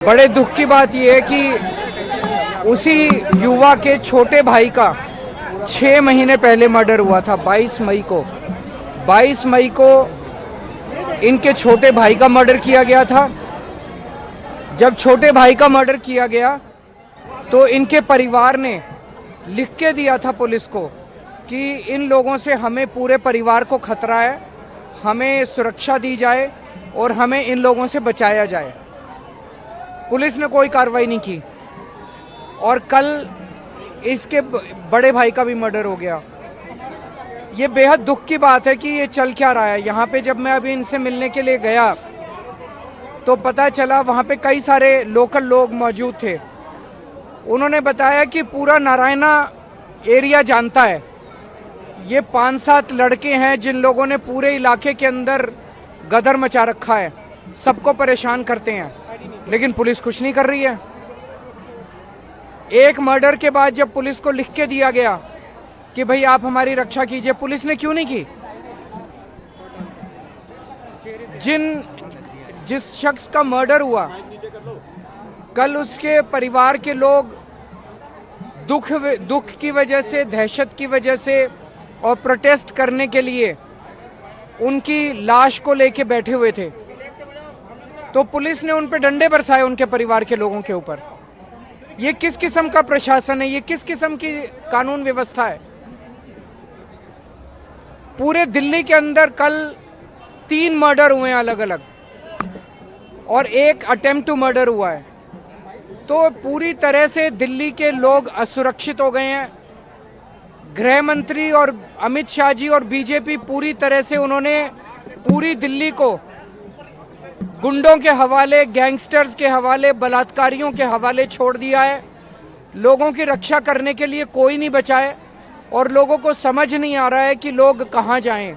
बड़े दुख की बात यह है कि उसी युवा के छोटे भाई का 6 महीने पहले मर्डर हुआ था। 22 मई को इनके छोटे भाई का मर्डर किया गया था। जब छोटे भाई का मर्डर किया गया तो इनके परिवार ने लिख के दिया था पुलिस को कि इन लोगों से हमें पूरे परिवार को खतरा है, हमें सुरक्षा दी जाए और हमें इन लोगों से बचाया जाए। पुलिस ने कोई कार्रवाई नहीं की और कल इसके बड़े भाई का भी मर्डर हो गया। ये बेहद दुख की बात है कि ये चल क्या रहा है। यहाँ पे जब मैं अभी इनसे मिलने के लिए गया तो पता चला वहाँ पे कई सारे लोकल लोग मौजूद थे। उन्होंने बताया कि पूरा नारायणा एरिया जानता है। ये 5-7 लड़के हैं जिन लोगों ने पूरे इलाके के अंदर गदर मचा रखा है, सबको परेशान करते हैं, लेकिन पुलिस कुछ नहीं कर रही है। एक मर्डर के बाद जब पुलिस को लिख के दिया गया कि भाई आप हमारी रक्षा कीजिए, पुलिस ने क्यों नहीं की? जिस शख्स का मर्डर हुआ कल उसके परिवार के लोग दुख की वजह से, दहशत की वजह से और प्रोटेस्ट करने के लिए उनकी लाश को लेके बैठे हुए थे, तो पुलिस ने उन पे डंडे बरसाए उनके परिवार के लोगों के ऊपर। ये किस किस्म का प्रशासन है? ये किस किस्म की कानून व्यवस्था है? पूरे दिल्ली के अंदर कल 3 मर्डर हुए हैं अलग अलग और एक अटेम्प्ट टू मर्डर हुआ है। तो पूरी तरह से दिल्ली के लोग असुरक्षित हो गए हैं। गृह मंत्री और अमित शाह जी और बीजेपी पूरी तरह से उन्होंने पूरी दिल्ली को गुंडों के हवाले, गैंगस्टर्स के हवाले, बलात्कारियों के हवाले छोड़ दिया है। लोगों की रक्षा करने के लिए कोई नहीं बचा है और लोगों को समझ नहीं आ रहा है कि लोग कहां जाएं।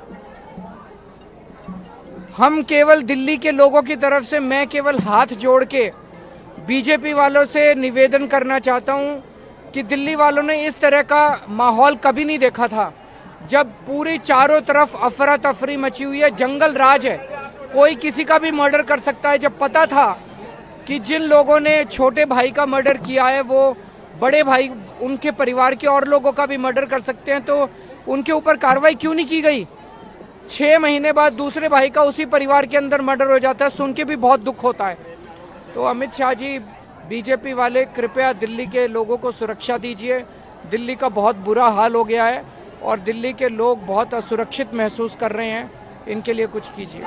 हम केवल दिल्ली के लोगों की तरफ से, मैं केवल हाथ जोड़ के बीजेपी वालों से निवेदन करना चाहता हूं कि दिल्ली वालों ने इस तरह का माहौल कभी नहीं देखा था। जब पूरी चारों तरफ अफरा तफरी मची हुई है, जंगल राज है, कोई किसी का भी मर्डर कर सकता है। जब पता था कि जिन लोगों ने छोटे भाई का मर्डर किया है वो बड़े भाई, उनके परिवार के और लोगों का भी मर्डर कर सकते हैं, तो उनके ऊपर कार्रवाई क्यों नहीं की गई? 6 महीने बाद दूसरे भाई का उसी परिवार के अंदर मर्डर हो जाता है, सुन के भी बहुत दुख होता है। तो अमित शाह जी, बीजेपी वाले, कृपया दिल्ली के लोगों को सुरक्षा दीजिए। दिल्ली का बहुत बुरा हाल हो गया है और दिल्ली के लोग बहुत असुरक्षित महसूस कर रहे हैं। इनके लिए कुछ कीजिए।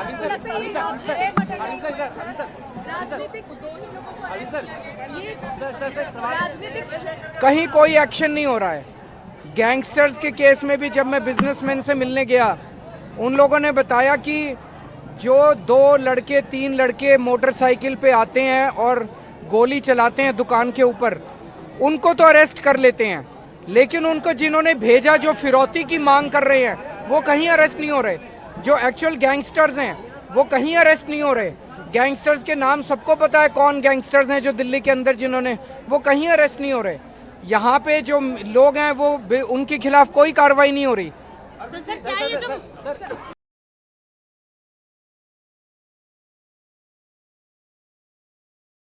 कहीं कोई एक्शन नहीं हो रहा है। गैंगस्टर्स के केस में भी जब मैं बिजनेसमैन से मिलने गया, उन लोगों ने बताया कि जो 2 लड़के 3 लड़के मोटरसाइकिल पे आते हैं और गोली चलाते हैं दुकान के ऊपर, उनको तो अरेस्ट कर लेते हैं, लेकिन उनको जिन्होंने भेजा, जो फिरौती की मांग कर रहे हैं, वो कहीं अरेस्ट नहीं हो रहे। जो एक्चुअल गैंगस्टर्स हैं वो कहीं अरेस्ट नहीं हो रहे। गैंगस्टर्स के नाम सबको पता है, कौन गैंगस्टर्स हैं जो दिल्ली के अंदर जिन्होंने, वो कहीं अरेस्ट नहीं हो रहे। यहाँ पे जो लोग हैं वो, उनके खिलाफ कोई कार्रवाई नहीं हो रही।